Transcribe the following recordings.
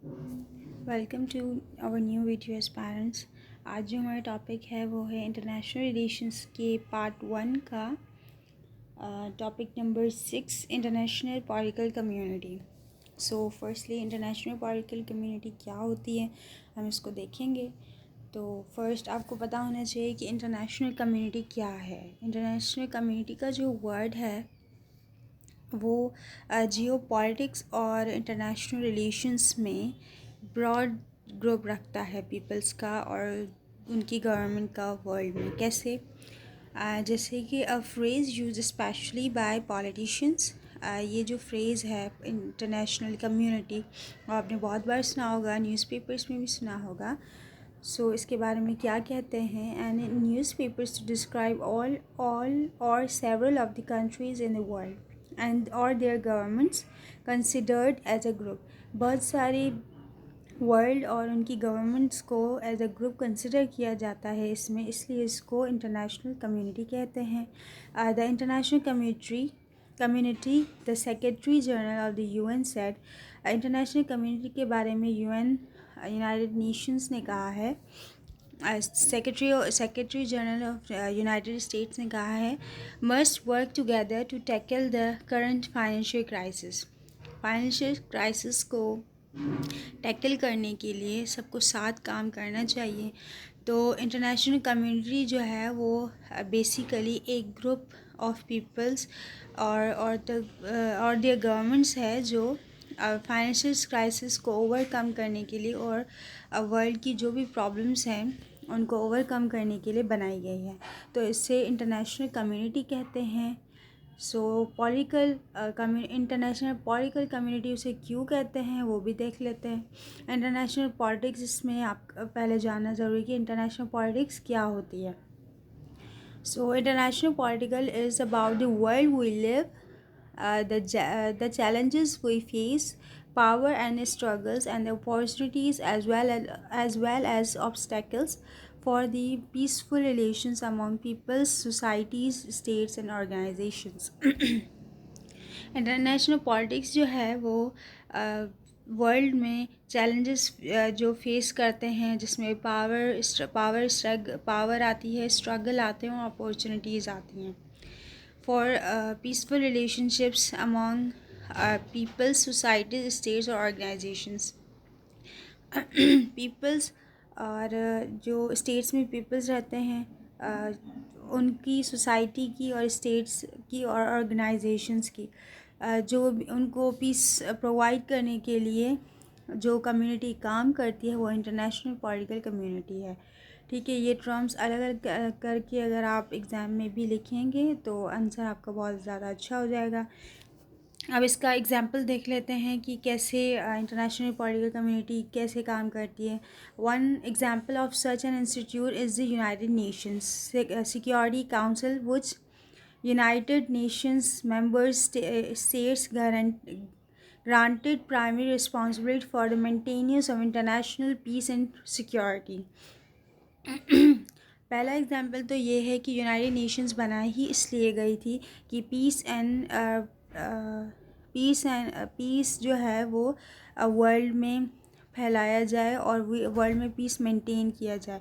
Welcome to our new video as parents. आज जो हमारा टॉपिक है वो है इंटरनेशनल रिलेशंस के पार्ट 1 का topic number 6, international political community. So firstly international political community क्या होती है, हम इसको देखेंगे। तो फर्स्ट आपको पता होना चाहिए कि इंटरनेशनल कम्युनिटी क्या है। इंटरनेशनल कम्युनिटी का जो वर्ड है वो जियो पॉलिटिक्स और इंटरनेशनल रिलेशंस में ब्रॉड ग्रुप रखता है पीपल्स का और उनकी गवर्नमेंट का वर्ल्ड में। कैसे? जैसे कि a phrase use specially by politicians. ये जो फ्रेज़ है इंटरनेशनल कम्युनिटी, आपने बहुत बार सुना होगा, न्यूज़पेपर्स में भी सुना होगा। सो इसके बारे में क्या कहते हैं? And in newspapers to describe all और several of the countries in the world and और their governments considered as a group. बहुत सारी वर्ल्ड और उनकी गवर्नमेंट्स को एज अ ग्रुप कंसिडर किया जाता है इसमें, इसलिए इसको इंटरनेशनल कम्युनिटी कहते हैं। The international community the secretary general of the UN said. International community के बारे में यूनाइटेड नेशंस ने कहा है, secretary general of United States ने कहा है, must work together to tackle the current financial crisis को टैकल करने के लिए सबको साथ काम करना चाहिए। तो इंटरनेशनल कम्युनिटी जो है वो बेसिकली एक ग्रुप ऑफ पीपल्स और देयर गवर्नमेंट्स है जो फाइनेंशियल क्राइसिस को ओवरकम करने के लिए और वर्ल्ड की जो भी प्रॉब्लम्स हैं उनको ओवरकम करने के लिए बनाई गई है। तो इससे इंटरनेशनल कम्युनिटी कहते हैं। सो इंटरनेशनल पॉलिटिकल कम्युनिटी उसे क्यों कहते हैं वो भी देख लेते हैं। इंटरनेशनल पॉलिटिक्स, इसमें आप पहले जानना ज़रूरी कि इंटरनेशनल पॉलिटिक्स क्या होती है। So international political is about the world we live, the challenges we face, power and struggles, and the opportunities as well as obstacles for the peaceful relations among peoples, societies, states and organizations. International politics जो है वो world में challenges जो face करते हैं, जिसमें power आती है, स्ट्रगल आते हैं और अपॉर्चुनिटीज़ आती हैं। For peaceful relationships among peoples, societies, states और ऑर्गेनाइजेशंस। पीपल्स और जो स्टेट्स में पीपल्स रहते हैं उनकी, सोसाइटी की और स्टेट्स की और ऑर्गेनाइजेशंस की, जो उनको पीस प्रोवाइड करने के लिए जो कम्युनिटी काम करती है वो इंटरनेशनल पॉलिटिकल कम्युनिटी है। ठीक है, ये टर्म्स अलग अलग करके अगर आप एग्ज़ाम में भी लिखेंगे तो आंसर आपका बहुत ज़्यादा अच्छा हो जाएगा। अब इसका एग्जाम्पल देख लेते हैं कि कैसे इंटरनेशनल पॉलिटिकल कम्युनिटी कैसे काम करती है। One example of such an institute is the United Nations security council, which United Nations members states granted primary responsibility for the maintenance of international peace and security. पहला example तो ये है कि United Nations बनाई ही इसलिए गई थी कि पीस जो है वो वर्ल्ड में फैलाया जाए और वर्ल्ड में पीस मेंटेन किया जाए।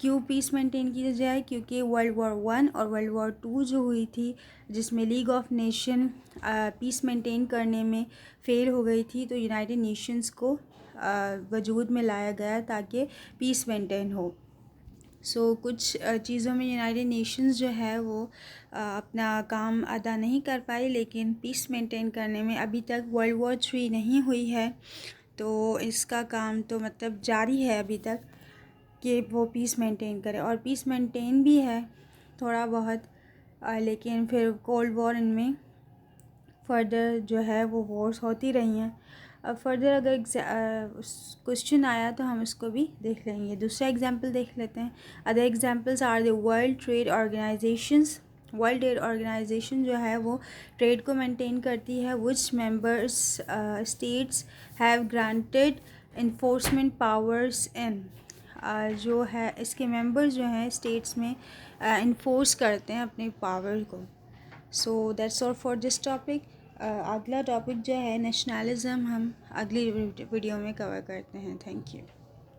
क्यों पीस मेंटेन किया जाए? क्योंकि वर्ल्ड वॉर 1 और वर्ल्ड वॉर 2 जो हुई थी, जिसमें league of nation peace maintain करने में फेल हो गई थी, तो यूनाइटेड नेशंस को वजूद में लाया गया ताकि पीस मेंटेन हो। सो कुछ चीज़ों में यूनाइटेड नेशंस जो है वो अपना काम अदा नहीं कर पाई, लेकिन पीस मेंटेन करने में अभी तक वर्ल्ड वॉर 3 नहीं हुई है, तो इसका काम तो मतलब जारी है अभी तक कि वो पीस मेंटेन करे। और पीस मेंटेन भी है थोड़ा बहुत, लेकिन फिर कोल्ड वॉर इनमें फर्दर जो है वो वॉर्स होती रही हैं। अब फर्दर अगर क्वेश्चन आया तो हम इसको भी देख लेंगे। दूसरा एग्जांपल देख लेते हैं। Other examples are the world trade organisations. World trade organisation जो है वो ट्रेड को मेंटेन करती है, which members states have granted enforcement powers in. जो है इसके मेंबर्स जो हैं स्टेट्स में इन्फोर्स करते हैं अपने पावर को। So that's all for this topic. अगला टॉपिक जो है नेशनलिज़म हम अगली वीडियो में कवर करते हैं। Thank you.